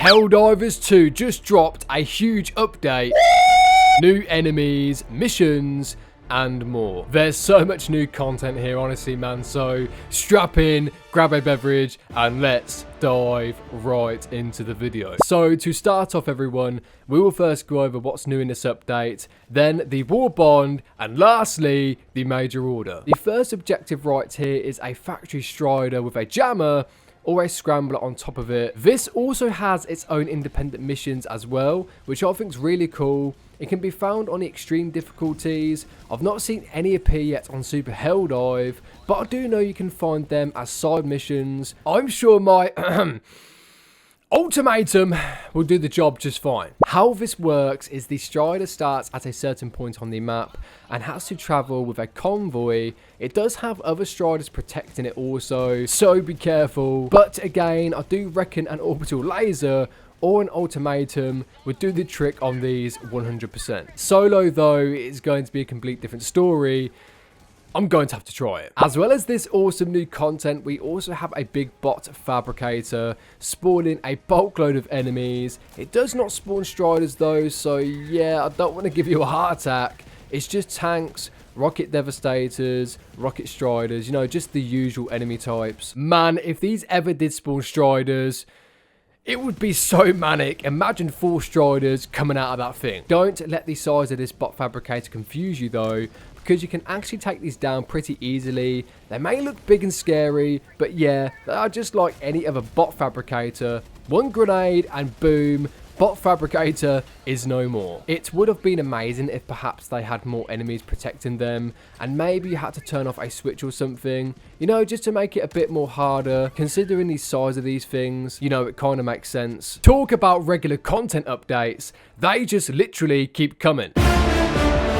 Helldivers 2 just dropped a huge update. New enemies, missions, and more. There's so much new content here, honestly, man. So strap in, grab a beverage, and let's dive right into the video. So to start off, everyone, we will first go over what's new in this update, then the Warbond, and lastly, the major order. The first objective right here is a factory strider with a jammer or a scrambler on top of it. This also has its own independent missions as well, which I think is really cool. It can be found on the extreme difficulties. I've not seen any appear yet on Super Helldive, but I do know you can find them as side missions. I'm sure my automaton will do the job just fine. How this works is the strider starts at a certain point on the map and has to travel with a convoy. It does have other striders protecting it also, so be careful. But again, I do reckon an orbital laser or an automaton would do the trick on these 100%. Solo though is going to be a complete different story. I'm going to have to try it. As well as this awesome new content, we also have a big bot fabricator spawning a bulk load of enemies. It does not spawn striders though, so yeah, I don't want to give you a heart attack. It's just tanks, rocket devastators, rocket striders, you know, just the usual enemy types. Man, if these ever did spawn striders, it would be so manic. Imagine 4 striders coming out of that thing. Don't let the size of this bot fabricator confuse you though, because you can actually take these down pretty easily. They may look big and scary, but yeah, they are just like any other bot fabricator. One grenade and boom, bot fabricator is no more. It would have been amazing if perhaps they had more enemies protecting them, and maybe you had to turn off a switch or something, you know, just to make it a bit more harder. Considering the size of these things, you know, it kind of makes sense. Talk about regular content updates, they just literally keep coming.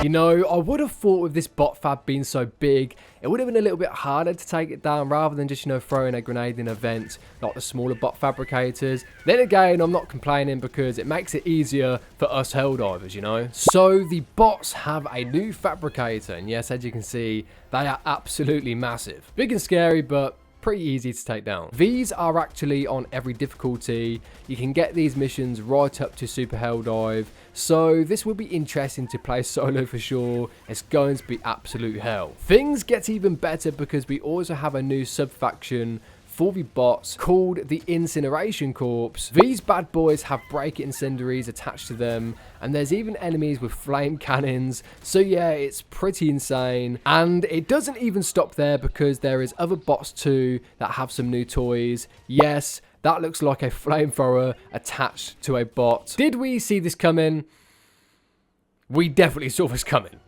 You know, I would have thought with this bot fab being so big, it would have been a little bit harder to take it down rather than just, you know, throwing a grenade in a vent like the smaller bot fabricators. Then again, I'm not complaining because it makes it easier for us Helldivers, you know. So the bots have a new fabricator, and yes, as you can see, they are absolutely massive. Big and scary, but pretty easy to take down. These are actually on every difficulty. You can get these missions right up to Super Helldive, so this will be interesting to play solo for sure. It's going to be absolute hell. Things get even better because we also have a new sub-faction for the bots called the Incineration Corps. These bad boys have break incendiaries attached to them, and there's even enemies with flame cannons, so yeah, it's pretty insane. And it doesn't even stop there because there is other bots too that have some new toys. Yes, that looks like a flamethrower attached to a bot. Did we see this coming? We definitely saw this coming.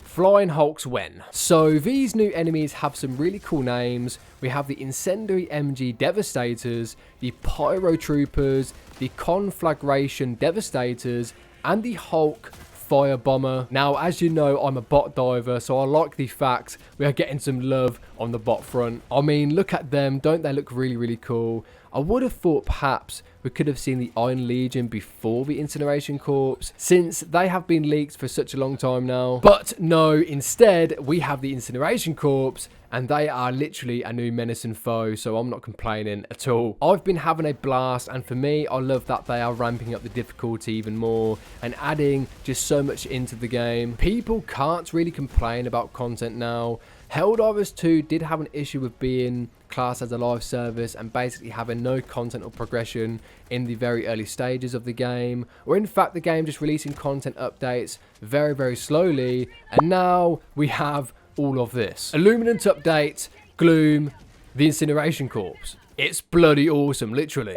Flying Hulks when. So these new enemies have some really cool names. We have the Incendiary MG Devastators, the Pyro Troopers, the Conflagration Devastators, and the Hulk Fire Bomber. Now, as you know, I'm a bot diver, so I like the fact we are getting some love on the bot front. I mean, look at them. Don't they look really, really cool? I would have thought perhaps we could have seen the Iron Legion before the Incineration Corps, since they have been leaked for such a long time now. But no, instead, we have the Incineration Corps, and they are literally a new menacing foe, so I'm not complaining at all. I've been having a blast, and for me, I love that they are ramping up the difficulty even more and adding just so much into the game. People can't really complain about content now. Helldivers 2 did have an issue with being classed as a live service and basically having no content or progression in the very early stages of the game, or in fact the game just releasing content updates very, very slowly, and now we have all of this. Illuminant update, Gloom, the Incineration Corps. It's bloody awesome, literally.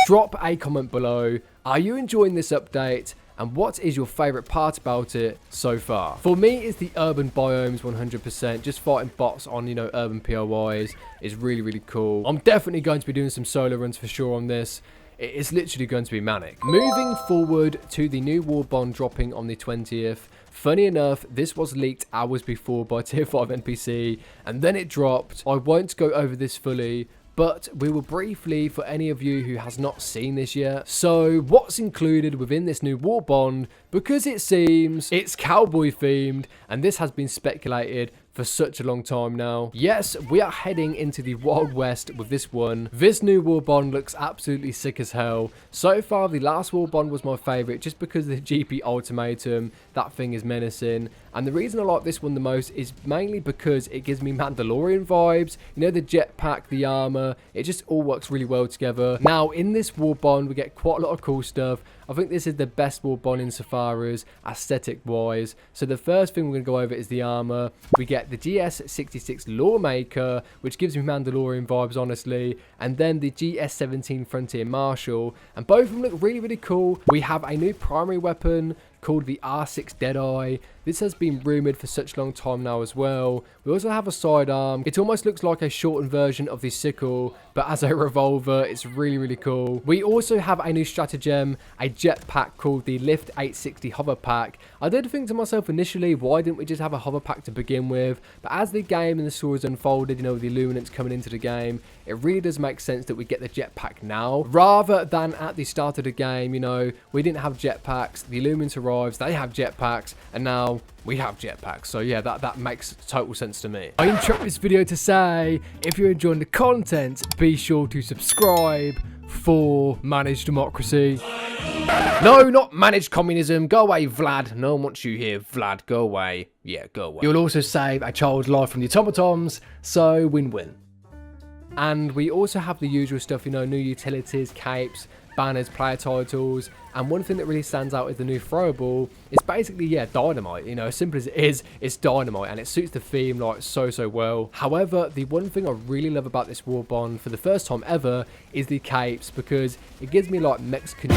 Drop a comment below. Are you enjoying this update? And what is your favourite part about it so far? For me, it's the urban biomes 100%. Just fighting bots on, you know, urban POIs is really, really cool. I'm definitely going to be doing some solo runs for sure on this. It's literally going to be manic. Moving forward to the new Warbond dropping on the 20th. Funny enough, this was leaked hours before by Tier 5 NPC, and then it dropped. I won't go over this fully, but we will briefly, for any of you who has not seen this yet. So what's included within this new Warbond, because it seems it's cowboy themed, and this has been speculated for such a long time now. Yes, we are heading into the Wild West with this one. This new Warbond looks absolutely sick as hell. So far, the last Warbond was my favourite just because of the GP ultimatum. That thing is menacing. And the reason I like this one the most is mainly because it gives me Mandalorian vibes. You know, the jetpack, the armor, it just all works really well together. Now, in this Warbond, we get quite a lot of cool stuff. I think this is the best Warbond insofar as aesthetic-wise. So the first thing we're going to go over is the armor. We get the GS66 Lawmaker, which gives me Mandalorian vibes, honestly. And then the GS17 Frontier Marshal. And both of them look really, really cool. We have a new primary weapon called the R6 Deadeye. This has been rumoured for such a long time now as well. We also have a sidearm. It almost looks like a shortened version of the sickle, but as a revolver. It's really, really cool. We also have a new stratagem, a jetpack called the Lift 860 Hover Pack. I did think to myself initially, why didn't we just have a hover pack to begin with? But as the game and the story has unfolded, you know, with the Illuminants coming into the game, it really does make sense that we get the jetpack now, rather than at the start of the game. You know, we didn't have jetpacks, the Illuminants arrives, they have jetpacks, and now we have jetpacks. So yeah, that makes total sense to me. I interrupt this video to say, if you're enjoying the content, be sure to subscribe for Managed Democracy. No, not Managed Communism. Go away, Vlad. No one wants you here, Vlad. Go away. Yeah, go away. You'll also save a child's life from the automatons, so win-win. And we also have the usual stuff, you know, new utilities, capes, banners, player titles, and one thing that really stands out is the new throwable. It's basically, yeah, dynamite. You know, as simple as it is, it's dynamite, and it suits the theme like so well. However, the one thing I really love about this Warbond for the first time ever is the capes, because it gives me like Mexican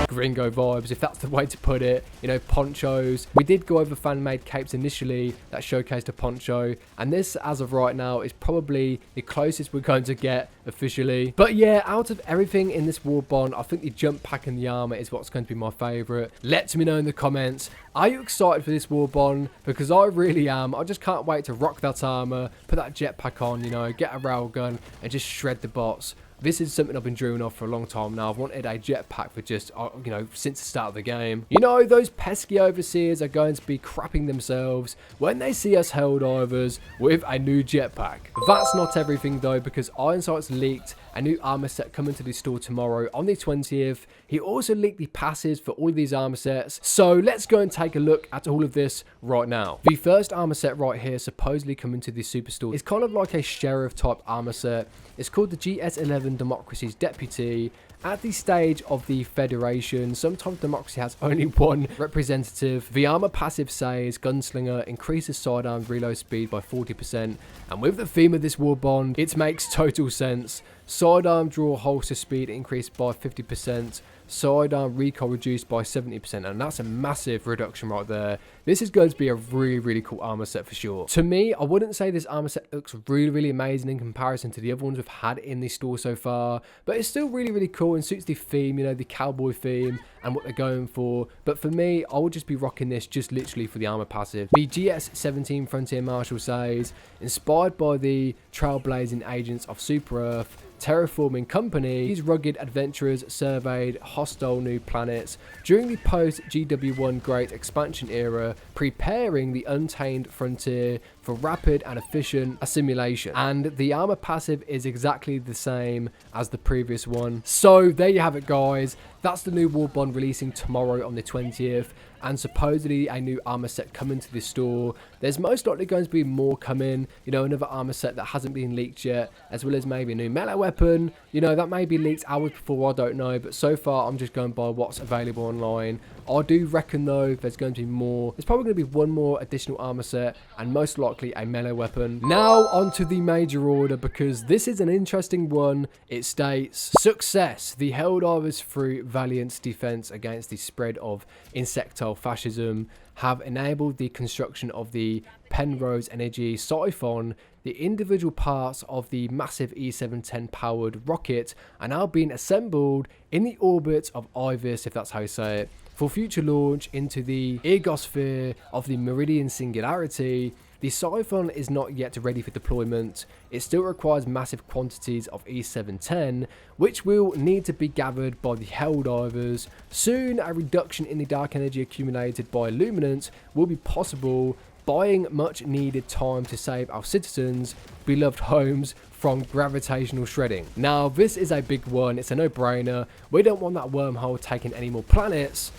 gringo vibes, if that's the way to put it. You know, ponchos. We did go over fan-made capes initially that showcased a poncho, and this, as of right now, is probably the closest we're going to get officially. But yeah, out of everything in this Warbond, I think the jump pack and the armor is what's going to be my favorite. Let me know in the comments, are you excited for this Warbond? Because I really am. I just can't wait to rock that armor, put that jetpack on, you know, get a railgun and just shred the bots. This is something I've been dreaming of for a long time now. I've wanted a jetpack for just, you know, since the start of the game. You know, those pesky overseers are going to be crapping themselves when they see us Helldivers with a new jetpack. That's not everything though, because Ironsight's leaked a new armor set coming to the store tomorrow on the 20th. He also leaked the passes for all of these armor sets. So let's go and take a look at all of this right now. The first armor set right here, supposedly coming to the superstore, is kind of like a sheriff type armor set. It's called the GS11 Democracy's Deputy. At the stage of the Federation, sometimes Democracy has only one representative. The armor passive says Gunslinger increases sidearm reload speed by 40%, and with the theme of this Warbond, it makes total sense. Sidearm draw holster speed increased by 50%. Sidearm recoil reduced by 70%, and that's a massive reduction right there. This is going to be a really cool armor set for sure. To me, I wouldn't say this armor set looks really amazing in comparison to the other ones we've had in the store so far, but it's still really cool and suits the theme, you know, the cowboy theme and what they're going for. But for me, I would just be rocking this just literally for the armor passive. The GS17 Frontier Marshal says, inspired by the trailblazing agents of Super Earth, terraforming company, these rugged adventurers surveyed hostile new planets during the post-GW1 Great Expansion era, preparing the untamed frontier for rapid and efficient assimilation. And the armor passive is exactly the same as the previous one. So there you have it, guys. That's the new Warbond releasing tomorrow on the 20th. And supposedly a new armor set coming to the store. There's most likely going to be more coming, you know, another armor set that hasn't been leaked yet, as well as maybe a new melee weapon, you know, that may be leaked hours before, I don't know, but so far I'm just going by what's available online. I do reckon though there's going to be more. There's probably going to be one more additional armor set and most likely a melee weapon. Now onto the major order, because this is an interesting one. It states, success, the Helldivers through valiant defense against the spread of insectile fascism have enabled the construction of the Penrose Energy Siphon. The individual parts of the massive E710 powered rocket are now being assembled in the orbit of Ibis, if that's how you say it, for future launch into the ergosphere of the Meridian Singularity. The Siphon is not yet ready for deployment. It still requires massive quantities of E710, which will need to be gathered by the Helldivers. Soon, a reduction in the dark energy accumulated by Illuminants will be possible, buying much needed time to save our citizens' beloved homes from gravitational shredding. Now, this is a big one. It's a no-brainer. We don't want that wormhole taking any more planets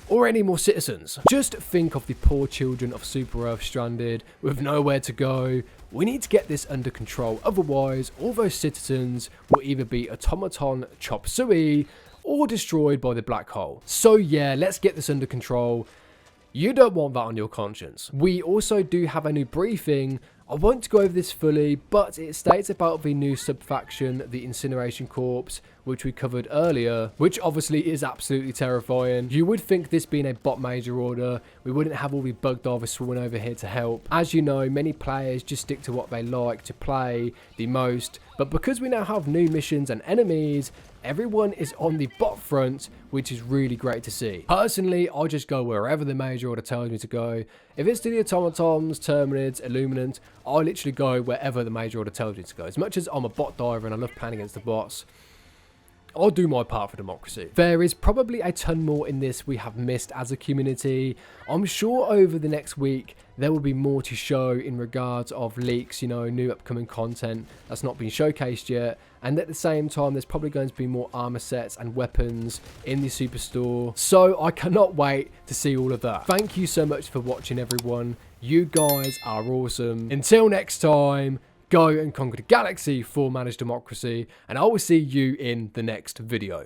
or any more citizens. Just think of the poor children of Super Earth stranded with nowhere to go. We need to get this under control, otherwise all those citizens will either be automaton chop suey or destroyed by the black hole. So yeah, let's get this under control. You don't want that on your conscience. We also do have a new briefing. I won't go over this fully, but it states about the new sub-faction, the Incineration Corps, which we covered earlier, which obviously is absolutely terrifying. You would think this being a bot major order, we wouldn't have all the bug divers swarming over here to help. As you know, many players just stick to what they like to play the most, but because we now have new missions and enemies, everyone is on the bot front, which is really great to see. Personally, I just go wherever the major order tells me to go. If it's to the automatons, terminids, illuminant, I literally go wherever the major order tells me to go. As much as I'm a bot diver and I love playing against the bots, I'll do my part for democracy. There is probably a ton more in this we have missed as a community. I'm sure over the next week there will be more to show in regards of leaks, you know, new upcoming content that's not been showcased yet. And at the same time, there's probably going to be more armor sets and weapons in the Superstore. So I cannot wait to see all of that. Thank you so much for watching, everyone. You guys are awesome. Until next time, go and conquer the galaxy for managed democracy, and I will see you in the next video.